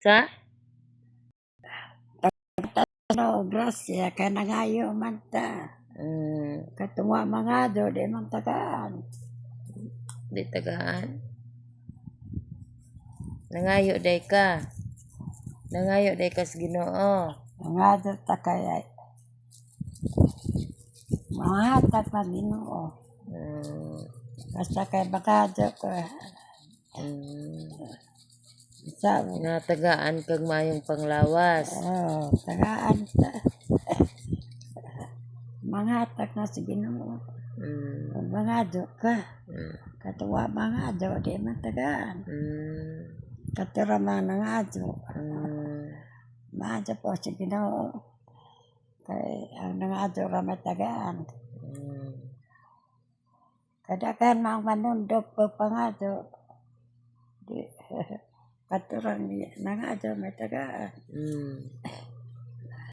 Sa? No, grasya, kaya nangayo man ta. Katunga mga do, di man tagaan. Di tagaan. Nangayo day ka. Nangayo day ka sa Ginoo. Mga do ta kaya. Mga hatag na Ginoo. Basta kay mga do ko. Sa Natagaan kag mayong panglawas. tagaan ta. Mga hatag na si Ginoo. Mga do ka. Katunga mga do, di man tagaan. Katira man nga do. Mga po si Ginoo. Kay ang nangado ramay tagaan. Kadakan mga manundok po pangado. Di, katurang nangado may tagaan.